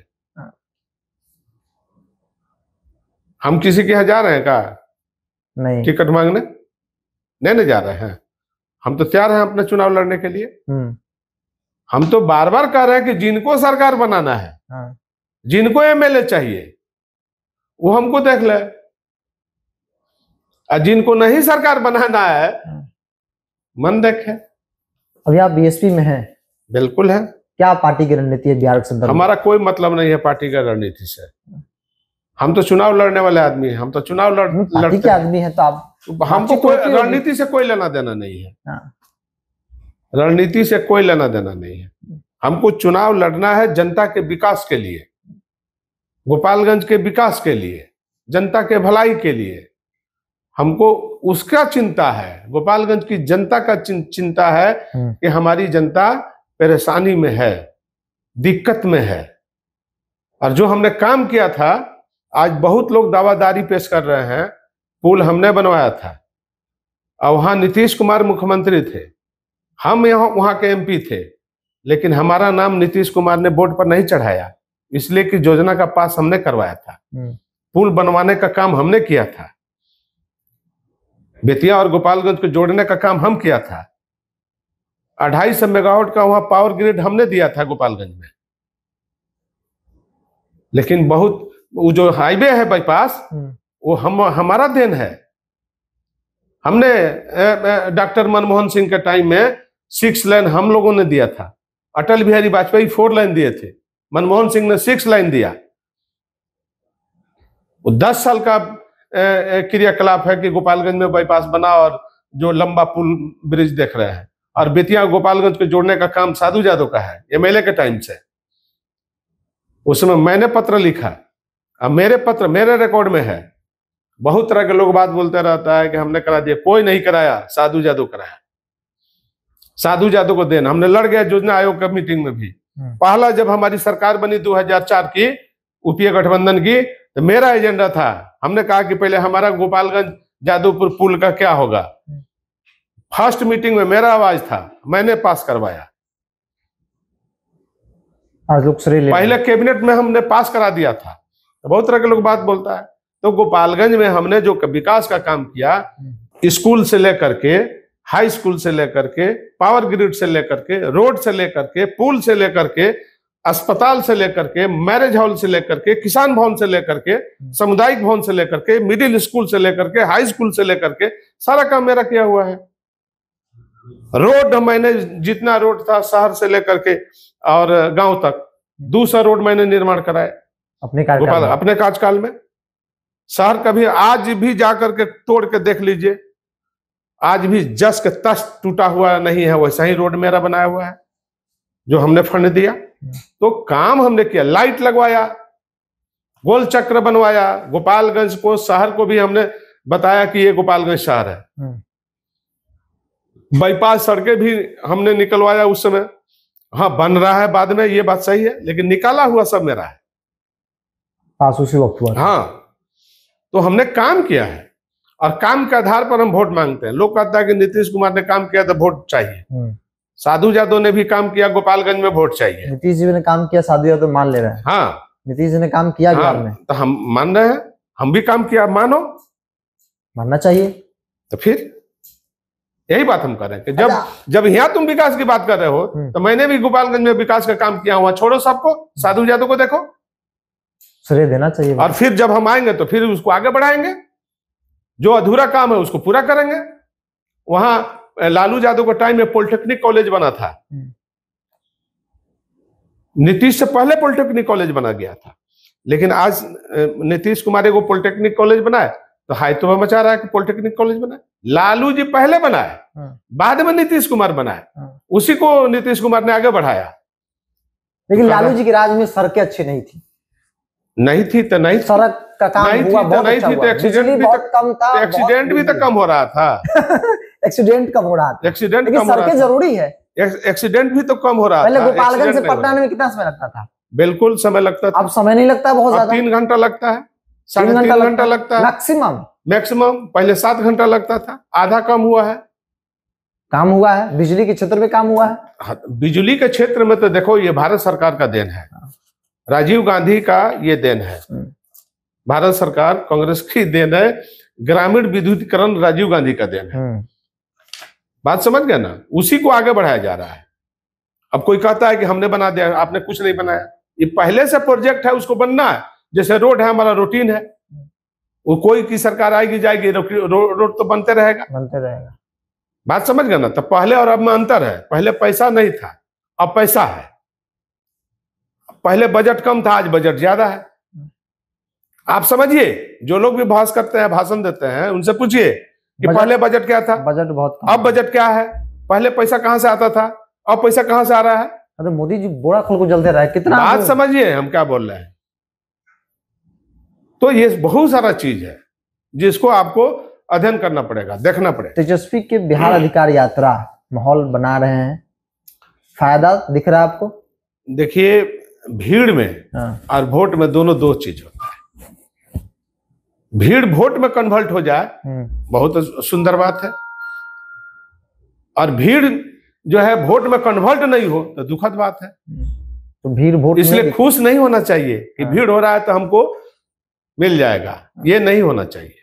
हम किसी के यहाँ जा रहे हैं का? नहीं। टिकट मांगने नहीं जा रहे हैं। हम तो तैयार हैं अपने चुनाव लड़ने के लिए। हम तो बार बार कह रहे हैं कि जिनको सरकार बनाना है, जिनको एमएलए चाहिए, वो हमको देख ले। और जिनको नहीं सरकार बनाना है, मन देखे। अभी आप बीएसपी में हैं? बिल्कुल है। क्या पार्टी की रणनीति है बिहार के संदर्भ में? हमारा कोई मतलब नहीं है पार्टी का रणनीति से। हम तो चुनाव लड़ने वाले आदमी हैं। हम तो चुनाव लड़ते के आदमी हैं, तो आप हमको कोई रणनीति से कोई लेना देना नहीं है। रणनीति से कोई लेना देना नहीं है। हमको चुनाव लड़ना है जनता के विकास के लिए, गोपालगंज के विकास के लिए, जनता के भलाई के लिए। हमको उसका चिंता है, गोपालगंज की जनता का चिंता है कि हमारी जनता परेशानी में है, दिक्कत में है। और जो हमने काम किया था, आज बहुत लोग दावादारी पेश कर रहे हैं, पुल हमने बनवाया था और वहां नीतीश कुमार मुख्यमंत्री थे, हम वहां के एमपी थे, लेकिन हमारा नाम नीतीश कुमार ने बोर्ड पर नहीं चढ़ाया, इसलिए कि योजना का पास हमने करवाया था। पुल बनवाने का काम हमने किया था, बेतिया और गोपालगंज को जोड़ने का काम हम किया था। 250 मेगावाट का वहां पावर ग्रिड हमने दिया था गोपालगंज में। लेकिन बहुत वो जो हाईवे है बाईपास, वो हमारा देन है। हमने डॉक्टर मनमोहन सिंह के टाइम में 6 लेन हम लोगों ने दिया था। अटल बिहारी वाजपेयी 4 लेन दिए थे, मनमोहन सिंह ने 6 लेन दिया। वो 10 साल का क्रियाकलाप है कि गोपालगंज में बाईपास बना और जो लंबा पुल ब्रिज देख रहे हैं। और बेतिया गोपालगंज को जोड़ने का काम साधु यादव का है, एमएलए के टाइम से। उसमें मैंने पत्र लिखा, अब मेरे रिकॉर्ड में है। बहुत तरह के लोग बात बोलते रहता है कि हमने करा दिया, कोई नहीं कराया, साधु यादव कराया। साधु यादव को देना, हमने लड़ गया योजना आयोग की मीटिंग में भी। पहला जब हमारी सरकार बनी 2004 की यूपीए गठबंधन की, तो मेरा एजेंडा था, हमने कहा कि पहले हमारा गोपालगंज जादवपुर पुल का क्या होगा। फर्स्ट मीटिंग में मेरा आवाज था, मैंने पास करवाया। आज लोग पहले कैबिनेट में हमने पास करा दिया था। तो बहुत तरह के लोग बात बोलता है। तो गोपालगंज में हमने जो विकास का काम किया, स्कूल से लेकर के, हाई स्कूल से लेकर के, पावर ग्रिड से लेकर के, रोड से लेकर के, पुल से लेकर के, अस्पताल से लेकर के, मैरिज हॉल से लेकर के, किसान भवन से लेकर के, सामुदायिक भवन से लेकर के, मिडिल स्कूल से लेकर के, हाई स्कूल से लेकर के, सारा काम मेरा किया हुआ है। रोड मैंने जितना रोड था शहर से लेकर के और गांव तक, 200 रोड मैंने निर्माण कराए अपने कार्यकाल में। शहर कभी आज भी जाकर के तोड़ के देख लीजिए, आज भी जस के तस टूटा हुआ नहीं है, वैसा ही रोड मेरा बनाया हुआ है जो हमने फंड दिया। तो काम हमने किया, लाइट लगवाया, गोल चक्र बनवाया, गोपालगंज को शहर को भी हमने बताया कि ये गोपालगंज शहर है। बाईपास सड़कें भी हमने निकलवाया उस समय। हाँ, बन रहा है बाद में, ये बात सही है, लेकिन निकाला हुआ सब मेरा है, पास उसी वक्त हुआ। हाँ, तो हमने काम किया है और काम के आधार पर हम वोट मांगते हैं। लोग कहता है कि नीतीश कुमार ने काम किया तो वोट चाहिए। साधु यादव ने भी काम किया, गोपालगंज में वोट चाहिए। नीतीश जी ने काम किया, साधु यादव मान ले रहे हैं। हाँ, नीतीश जी ने काम किया बिहार में, तो हम मान रहे हैं, हम भी काम किया, मानो, मानना चाहिए। तो फिर यही बात हम कर रहे हैं कि जब यहाँ तुम विकास की बात कर रहे हो, तो मैंने भी गोपालगंज में विकास का काम किया हुआ। छोड़ो सबको, साधु यादव को देखो, श्रेय देना चाहिए। और फिर जब हम आएंगे तो फिर उसको आगे बढ़ाएंगे, जो अधूरा काम है उसको पूरा करेंगे। वहां लालू यादव के टाइम में पॉलिटेक्निक कॉलेज बना था, नीतीश से पहले पॉलिटेक्निक कॉलेज बना गया था। लेकिन आज नीतीश कुमार को पॉलिटेक्निक कॉलेज बनाए तो हाई तो मचा रहा है कि पॉलिटेक्निक कॉलेज बनाए। लालू जी पहले बनाए, बाद में नीतीश कुमार बनाए, उसी को नीतीश कुमार ने आगे बढ़ाया। लेकिन लालू जी के राज में सड़कें अच्छी नहीं थी तो नहीं, सड़क का काम हुआ बहुत अच्छा हुआ। एक्सीडेंट भी बहुत कम था, एक्सीडेंट भी तो कम हो रहा था। एक्सीडेंट कम हो रहा था, एक्सीडेंट कम हो रहा था। सड़कें जरूरी है, एक्सीडेंट भी तो कम हो रहा था। पहले गोपालगंज से पटना में कितना समय लगता था? बिल्कुल समय लगता था, अब समय नहीं लगता, बहुत ज्यादा। 3 घंटा लगता है, 3.5 घंटा लगता है मैक्सिमम। पहले 7 घंटा लगता था, आधा कम हुआ है। काम हुआ है, बिजली के क्षेत्र में काम हुआ है। हाँ, बिजली के क्षेत्र में तो देखो, ये भारत सरकार का देन है, राजीव गांधी का ये देन है, भारत सरकार कांग्रेस की देन है। ग्रामीण विद्युतीकरण राजीव गांधी का देन है। बात समझ गया ना, उसी को आगे बढ़ाया जा रहा है। अब कोई कहता है कि हमने बना दिया, आपने कुछ नहीं बनाया, ये पहले से प्रोजेक्ट है, उसको बनना है। जैसे रोड है, हमारा रूटीन है, वो कोई की सरकार आएगी जाएगी, रोड तो बनते रहेगा। बात समझ गया ना। तो पहले और अब में अंतर है, पहले पैसा नहीं था, अब पैसा है। पहले बजट कम था, आज बजट ज्यादा है। आप समझिए, जो लोग भी बहस करते हैं, भाषण देते हैं, उनसे पूछिए कि पहले बजट क्या था, बजट बहुत कम, अब बजट क्या है, पहले पैसा कहां से आता था, अब पैसा कहां से आ रहा है। अरे मोदी जी बोरा खोल को जलते रहे, कितना बात समझिए हम क्या बोल रहे हैं। तो ये बहुत सारा चीज है जिसको आपको अध्ययन करना पड़ेगा, देखना पड़ेगा। तेजस्वी के बिहार अधिकार यात्रा माहौल बना रहे हैं, फायदा दिख रहा है आपको? देखिए, भीड़ में और वोट में दोनों दो चीज होता है। भीड़ वोट में कन्वर्ट हो जाए, बहुत सुंदर बात है, और भीड़ जो है वोट में कन्वर्ट नहीं हो तो दुखद बात है। तो भीड़ वोट, इसलिए खुश नहीं होना चाहिए कि भीड़ हो रहा है तो हमको मिल जाएगा, ये नहीं होना चाहिए।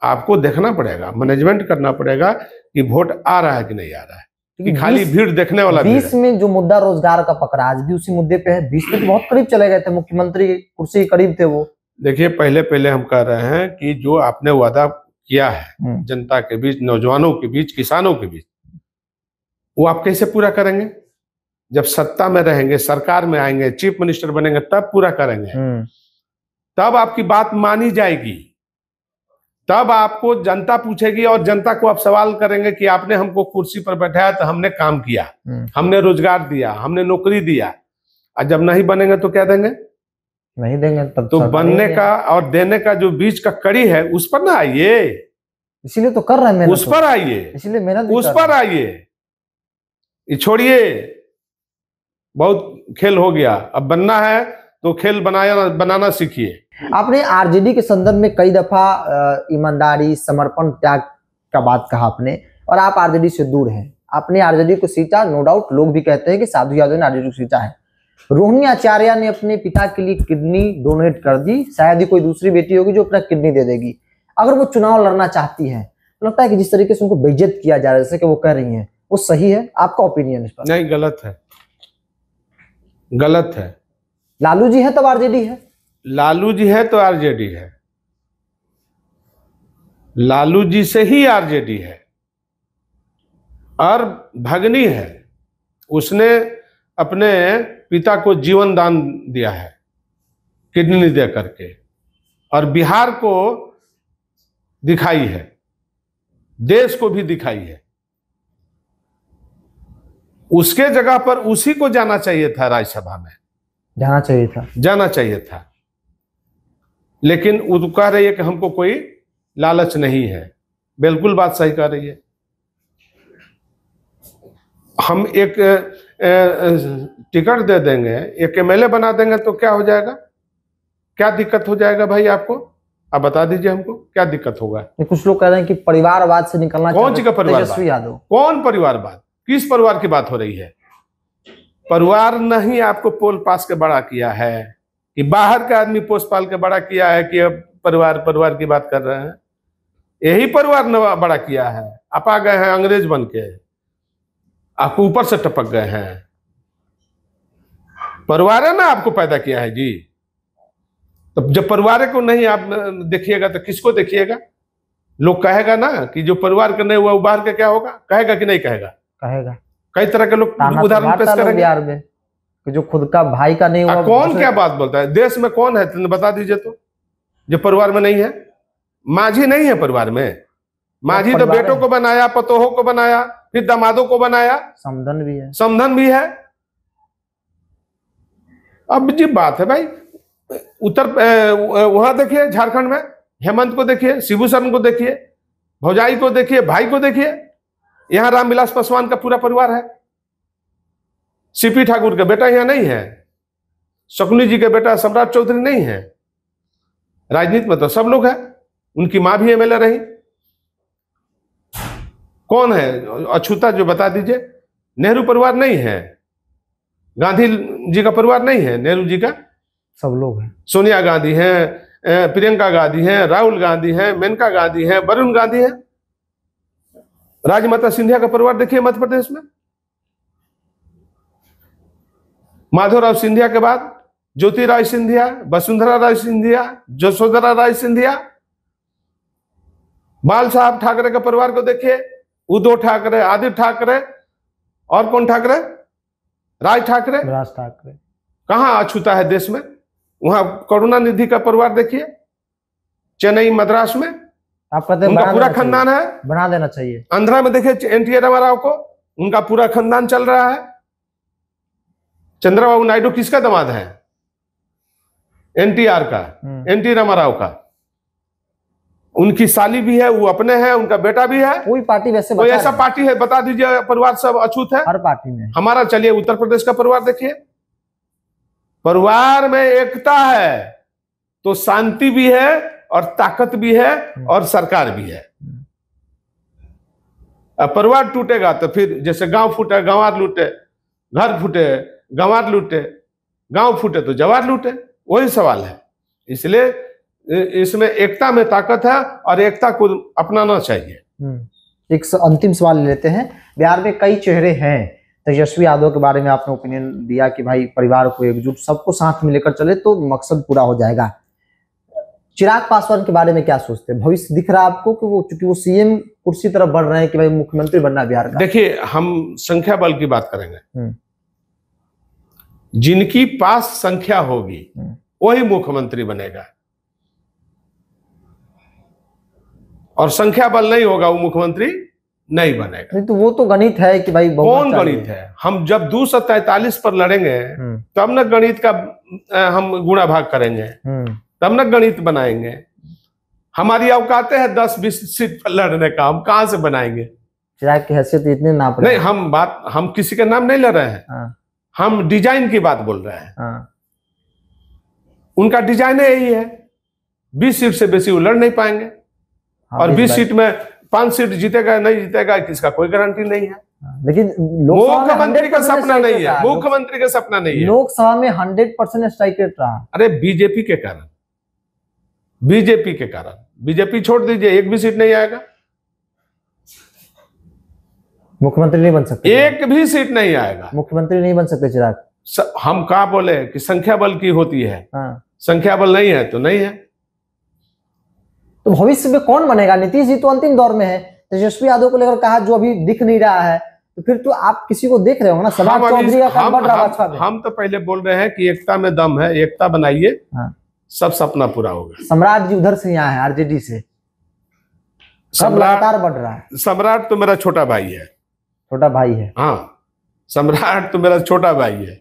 आपको देखना पड़ेगा, मैनेजमेंट करना पड़ेगा कि वोट आ रहा है कि नहीं आ रहा है, कि खाली भीड़ देखने वाला। 20 में जो मुद्दा रोजगार का पकड़ा, आज भी उसी मुद्दे पे है। 20 में तो बहुत करीब चले गए थे, मुख्यमंत्री की कुर्सी के करीब थे वो। देखिए, पहले पहले हम कह रहे हैं कि जो आपने वादा किया है जनता के बीच, नौजवानों के बीच, किसानों के बीच, वो आप कैसे पूरा करेंगे? जब सत्ता में रहेंगे, सरकार में आएंगे, चीफ मिनिस्टर बनेंगे, तब पूरा करेंगे। तब आपकी बात मानी जाएगी, तब आपको जनता पूछेगी और जनता को आप सवाल करेंगे कि आपने हमको कुर्सी पर बैठाया तो हमने काम किया, हमने रोजगार दिया, हमने नौकरी दिया। और जब नहीं बनेंगे तो क्या देंगे? नहीं देंगे। तब तो बनने का और देने का जो बीच का कड़ी है, उस पर ना आइए। इसीलिए तो कर रहे हैं मेहनत, उस पर आइए, इसीलिए मेहनत उस पर आइए। ये छोड़िए, बहुत खेल हो गया। अब बनना है तो खेल बनाना सीखिए। आपने आरजेडी के संदर्भ में कई दफा ईमानदारी, समर्पण, त्याग का बात कहा आपने, और आप आरजेडी से दूर हैं। आपने आरजेडी को सींचा, नो डाउट। लोग भी कहते हैं कि साधु यादव ने आरजेडी को सींचा है। रोहिणी आचार्य ने अपने पिता के लिए किडनी डोनेट कर दी। शायद ही कोई दूसरी बेटी होगी जो अपना किडनी दे देगी। अगर वो चुनाव लड़ना चाहती है तो लगता है कि जिस तरीके से उनको बेइज्जत किया जा रहा है, जैसे कि वो कह रही हैं, वो सही है? आपका ओपिनियन इस पर? नहीं, गलत है, गलत है। लालू जी है तब आरजेडी है, लालू जी है तो आरजेडी है, लालू जी से ही आरजेडी है। और भगनी है, उसने अपने पिता को जीवन दान दिया है किडनी दे करके, और बिहार को दिखाई है, देश को भी दिखाई है। उसके जगह पर उसी को जाना चाहिए था, राज्यसभा में जाना चाहिए था, जाना चाहिए था। लेकिन वो कह रही है कि हमको कोई लालच नहीं है। बिल्कुल बात सही कह रही है। हम एक टिकट दे देंगे, एक एमएलए बना देंगे तो क्या हो जाएगा? क्या दिक्कत हो जाएगा भाई? आपको आप बता दीजिए, हमको क्या दिक्कत होगा? कुछ लोग कह रहे हैं कि परिवारवाद से निकलना। कौन सी का परिवारवाद? तेजस्वी यादव। कौन परिवारवाद? किस परिवार की बात हो रही है? परिवार नहीं आपको पोल पास के बड़ा किया है कि बाहर का आदमी पोस पाल के बड़ा किया है कि अब परिवार की बात कर रहे हैं? यही परिवार ने बड़ा किया है। आप आ गए हैं अंग्रेज बन के, आपको ऊपर से टपक गए हैं। परिवार है ना आपको पैदा किया है जी। तो जब परिवार को नहीं आप देखिएगा तो किसको देखिएगा? लोग कहेगा ना कि जो परिवार का नहीं हुआ वो बाहर का क्या होगा? कहेगा कि नहीं कहेगा? कहेगा। कई तरह के लोग उदाहरण पेश करेंगे बिहार में कि जो खुद का भाई का नहीं हुआ। कौन क्या बात बोलता है? देश में कौन है बता दीजिए तो, जो परिवार में नहीं है? माझी नहीं है परिवार में। माझी तो बेटों को बनाया, पतोहों को बनाया, फिर दामादों को बनाया, समधन भी है, समधन भी है। अब जी बात है भाई, वहां देखिए झारखंड में हेमंत को देखिए, शिबू सोरेन को देखिए, भौजाई को देखिए, भाई को देखिए। यहां रामविलास पासवान का पूरा परिवार है। सीपी ठाकुर का बेटा यहां नहीं है, शकुनी जी का बेटा सम्राट चौधरी नहीं है। राजनीति में तो सब लोग हैं। उनकी मां भी एमएलए रही। कौन है अछूता जो बता दीजिए? नेहरू परिवार नहीं है, गांधी जी का परिवार नहीं है, नेहरू जी का सब लोग हैं। सोनिया गांधी हैं, प्रियंका गांधी हैं, राहुल गांधी हैं, मेनका गांधी हैं, वरुण गांधी हैं। राजमाता सिंधिया का परिवार देखिए मध्य प्रदेश में। माधवराव सिंधिया के बाद ज्योतिराव सिंधिया, वसुंधरा राय सिंधिया, जसोधरा राय सिंधिया। बाल साहब ठाकरे का परिवार को देखिए, उद्धव ठाकरे, आदित्य ठाकरे, और कौन ठाकरे? राज ठाकरे। कहां अछूता है देश में? वहां करुणानिधि का परिवार देखिए, चेन्नई मद्रास में। आप कहते हैं उनका पूरा खानदान है, बना देना चाहिए। आंध्रा में देखिए एनटी रामाराव को, उनका पूरा खानदान चल रहा है। चंद्रबाबू नायडू किसका दामाद है? एनटीआर का, एनटी रामाराव का। उनकी साली भी है, वो अपने हैं, उनका बेटा भी है। कोई पार्टी वैसे कोई ऐसा पार्टी है बता दीजिए परिवार सब अछूत है? हर पार्टी में। हमारा चलिए उत्तर प्रदेश का परिवार देखिए, परिवार में एकता है तो शांति भी है और ताकत भी है और सरकार भी है। अब परिवार टूटेगा तो फिर जैसे गांव फूटे गंवार लूटे, घर फूटे गंवार लूटे, गांव फूटे तो जवार लूटे, वही सवाल है। इसलिए इसमें एकता में ताकत है और एकता को अपनाना चाहिए। एक अंतिम सवाल लेते हैं। बिहार में कई चेहरे हैं। तेजस्वी यादव के बारे में आपने ओपिनियन दिया कि भाई परिवार को एकजुट, सबको साथ में लेकर चले तो मकसद पूरा हो जाएगा। चिराग पासवान के बारे में क्या सोचते हैं? भविष्य दिख रहा है आपको कि वो, चूंकि वो सीएम कुर्सी तरफ बढ़ रहे हैं कि भाई मुख्यमंत्री बनना बिहार का? देखिए, हम संख्या बल की बात करेंगे। जिनकी पास संख्या होगी वही मुख्यमंत्री बनेगा, और संख्या बल नहीं होगा वो मुख्यमंत्री नहीं बनेगा। नहीं तो वो तो गणित है कि भाई कौन गणित है? हम जब 243 पर लड़ेंगे तब न गणित का हम गुणा भाग करेंगे, तब न गणित बनाएंगे। हमारी औकात है 10-20 सीट पर लड़ने का, हम कहां से बनाएंगे? चिराग की हैसियत इतने ना नहीं, हम किसी का नाम नहीं ले रहे हैं, हम डिजाइन की बात बोल रहे हैं। उनका डिजाइन यही है, 20 सीट से बेसी वो लड़ नहीं पाएंगे। और 20 सीट में 5 सीट जीतेगा नहीं जीतेगा किसका कोई गारंटी नहीं है। लेकिन मुख्यमंत्री का सपना नहीं है, मुख्यमंत्री का सपना नहीं है। लोकसभा में 100% स्ट्राइक रेट रहा। अरे बीजेपी के कारण, बीजेपी के कारण। बीजेपी छोड़ दीजिए, एक भी सीट नहीं आएगा, मुख्यमंत्री नहीं बन सकते, एक भी सीट नहीं आएगा, मुख्यमंत्री नहीं बन सकते चिराग। हम कहा बोले कि संख्या बल की होती है, संख्या बल नहीं है तो नहीं है। तो भविष्य में कौन बनेगा? नीतीश जी तो अंतिम दौर में है, तेजस्वी यादव को लेकर कहा जो अभी दिख नहीं रहा है, तो फिर तो आप किसी को देख रहे हो ना? सम्राट चौधरी का काम बढ़ रहा भाजपा में। हम तो पहले बोल रहे हैं कि एकता में दम है, एकता बनाइए, सब सपना पूरा होगा। सम्राट जी उधर से यहाँ है, आरजेडी से, लगातार बढ़ रहा है। सम्राट तो मेरा छोटा भाई है। छोटा भाई है? हाँ, सम्राट तो मेरा छोटा भाई है।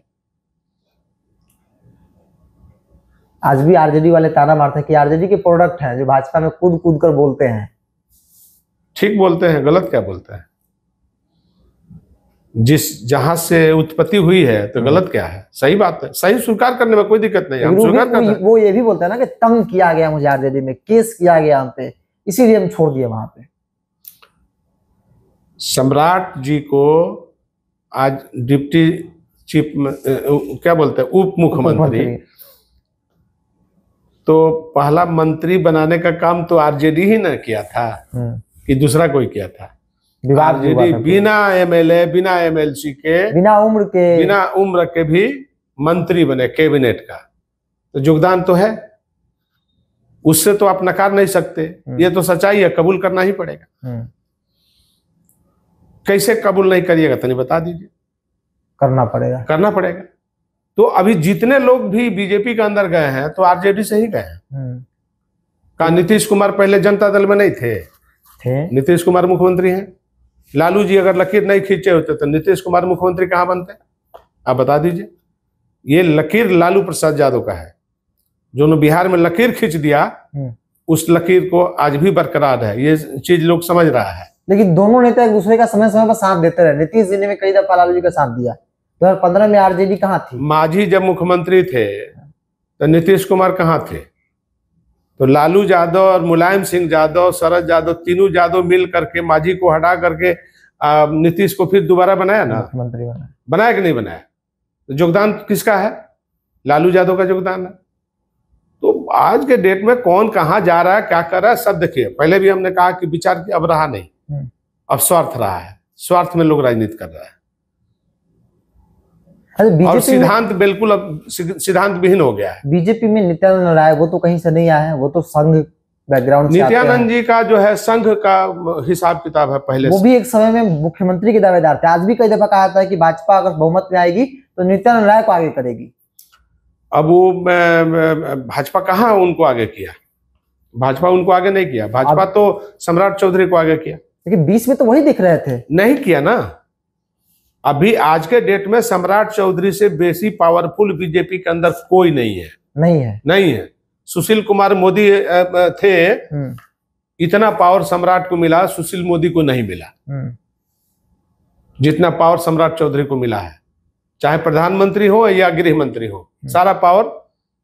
आज भी आरजेडी वाले ताना मारते हैं कि आरजेडी के प्रोडक्ट हैं जो भाजपा में कूद कूद कर बोलते हैं। ठीक बोलते हैं, गलत क्या बोलते हैं? जहां से उत्पत्ति हुई है तो गलत क्या है? सही बात है, सही स्वीकार करने में कोई दिक्कत नहीं है, हम स्वीकार करते हैं। वो ये भी बोलते हैं ना कि तंग किया गया मुझे आरजेडी में, केस किया गया हम पे, इसीलिए हम छोड़ दिए वहां पे। सम्राट जी को आज डिप्टी चीफ क्या बोलते हैं, उप मुख्यमंत्री, तो पहला मंत्री बनाने का काम तो आरजेडी ही ना किया था कि दूसरा कोई किया था? आरजेडी बिना एमएलए, बिना एमएलसी के, बिना उम्र के भी मंत्री बने कैबिनेट का, तो योगदान तो है, उससे तो आप नकार नहीं सकते। ये तो सच्चाई है, कबूल करना ही पड़ेगा। कैसे कबूल नहीं करिएगा तो नहीं बता दीजिए। करना पड़ेगा, करना पड़ेगा। तो अभी जितने लोग भी बीजेपी के अंदर गए हैं तो आरजेडी से ही गए हैं। कहा नीतीश कुमार पहले जनता दल में नहीं थे? नीतीश कुमार मुख्यमंत्री हैं। लालू जी अगर लकीर नहीं खींचे होते तो नीतीश कुमार मुख्यमंत्री कहां बनते? आप बता दीजिए। ये लकीर लालू प्रसाद यादव का है, जो बिहार में लकीर खींच दिया, उस लकीर को आज भी बरकरार है, ये चीज लोग समझ रहा है। लेकिन दोनों नेता एक दूसरे का समय समय पर साथ देते रहे। नीतीश जी ने कई दफा लालू जी का साथ दिया। 2015 में आरजेडी कहाँ थी? मांझी जब मुख्यमंत्री थे तो नीतीश कुमार कहाँ थे? तो लालू यादव और मुलायम सिंह यादव, शरद यादव, तीनों यादव मिल करके मांझी को हटा करके नीतीश को फिर दोबारा बनाया ना, मुख्यमंत्री बनाया। बनाया कि नहीं बनाया? तो योगदान किसका है? लालू यादव का योगदान है। तो आज के डेट में कौन कहाँ जा रहा है, क्या कर रहा है, सब देखिए। पहले भी हमने कहा कि विचार की अब रहा नहीं, अब स्वार्थ रहा है, स्वार्थ में लोग राजनीति कर रहा है। और सिद्धांत बिल्कुल अब सिद्धांत विहीन हो गया है। बीजेपी में नित्यानंद राय, वो तो कहीं से नहीं आए हैं, वो तो संघ बैकग्राउंड से नित्यानंद जी का जो है संघ का हिसाब किताब है पहले। वो भी एक समय में मुख्यमंत्री के दावेदार थे। आज भी कई दफा कहा था कि भाजपा अगर बहुमत में आएगी तो नित्यानंद राय को आगे करेगी। अब वो भाजपा कहाँ उनको आगे किया? भाजपा उनको आगे नहीं किया, भाजपा तो सम्राट चौधरी को आगे किया। लेकिन बीच में तो वही दिख रहे थे। नहीं किया ना। अभी आज के डेट में सम्राट चौधरी से बेसी पावरफुल बीजेपी के अंदर कोई नहीं है। नहीं है। सुशील कुमार मोदी थे, इतना पावर सम्राट को मिला, सुशील मोदी को नहीं मिला जितना पावर सम्राट चौधरी को मिला है। चाहे प्रधानमंत्री हो या गृह मंत्री हो, सारा पावर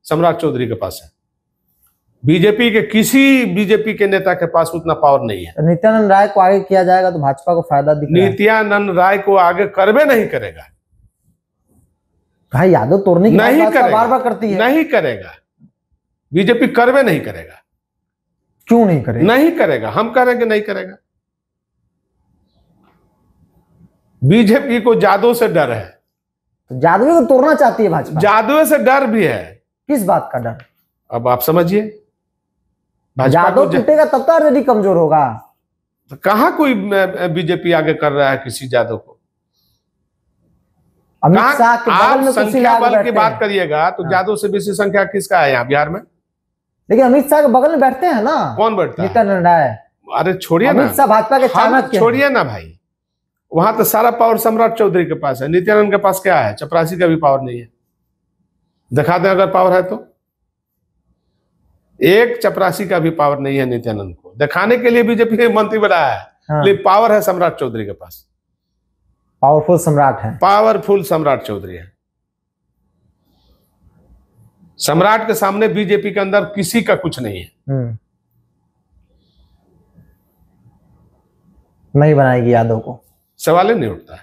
सम्राट चौधरी के पास है। किसी बीजेपी के नेता के पास उतना पावर नहीं है। नित्यानंद राय को आगे किया जाएगा तो भाजपा को फायदा दिखेगा। नित्यानंद राय को आगे करवे नहीं करेगा। भाई यादव तोड़ने की नहीं बात बार-बार करती है। नहीं करेगा, बीजेपी करवे नहीं करेगा। क्यों नहीं करेगा? नहीं करेगा, हम कह रहे हैं कि नहीं करेगा। बीजेपी को जादव से डर है। तो जादव को तोड़ना चाहती है भाजपा। जादव से डर भी है। किस बात का डर? अब आप समझिए। भाजपा यादव को टूटेगा तब तो आरजेडी कमजोर होगा। तो कहाँ कोई बीजेपी आगे कर रहा है किसी यादव को? अमित शाह के बगल आप में कुर्सी संख्या लगा के बल की बैठते बात हैं। करिएगा तो हाँ। यादव से बेसी संख्या किसका है यहाँ बिहार में? लेकिन अमित शाह के बगल में बैठते हैं ना, कौन बैठता है? नित्यानंद राय। अरे छोड़िए ना, अमित शाह भाजपा के चाणक्य हैं। छोड़िए ना भाई, वहां तो सारा पावर सम्राट चौधरी के पास है। नित्यानंद के पास क्या है? चपरासी का भी पावर नहीं है। दिखा दें अगर पावर है तो। एक चपरासी का भी पावर नहीं है नित्यानंद को दिखाने के लिए बीजेपी ने मंत्री बनाया है। हाँ। लेकिन पावर है सम्राट चौधरी के पास। पावरफुल सम्राट है। पावरफुल सम्राट चौधरी है। सम्राट के सामने बीजेपी के अंदर किसी का कुछ नहीं है। नहीं बनाएगी यादव को, सवाल ही नहीं उठता है।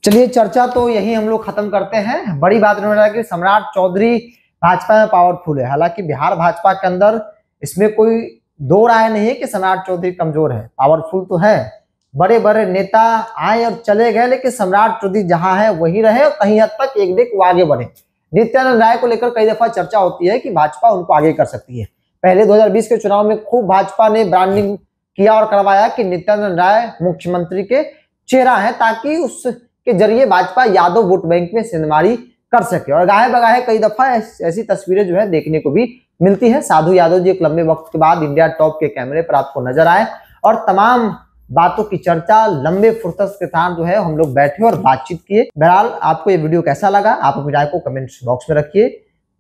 चलिए चर्चा तो यही हम लोग खत्म करते हैं। बड़ी बात नहीं रहा कि सम्राट चौधरी भाजपा में पावरफुल है। हालांकि बिहार भाजपा के अंदर इसमें कोई दो राय नहीं है कि सम्राट चौधरी कमजोर है, पावरफुल तो है। बड़े बड़े नेता आए और चले गए, लेकिन सम्राट चौधरी जहां है वही रहे और कहीं हद तक एक डेग वो आगे बढ़े। नित्यानंद राय को लेकर कई दफा चर्चा होती है कि भाजपा उनको आगे कर सकती है। पहले 2020 के चुनाव में खूब भाजपा ने ब्रांडिंग किया और करवाया कि नित्यानंद राय मुख्यमंत्री के चेहरा है, ताकि उसके जरिए भाजपा यादव वोट बैंक में सेंधमारी कर सके। और गाहे बगाहे कई दफा ऐसी तस्वीरें जो है देखने को भी मिलती है। साधु यादव जी एक लंबे वक्त के बाद इंडिया टॉप के कैमरे पर आपको नजर आए और तमाम बातों की चर्चा लंबे फुर्सत के साथ जो है हम लोग बैठे और बातचीत किए। बहरहाल आपको ये वीडियो कैसा लगा, आप अपनी राय को कमेंट बॉक्स में रखिए।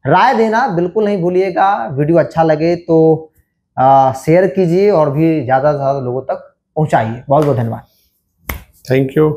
राय देना बिल्कुल नहीं भूलिएगा। वीडियो अच्छा लगे तो शेयर कीजिए और भी ज्यादा से ज्यादा लोगों तक पहुंचाइए। बहुत बहुत धन्यवाद। Thank you.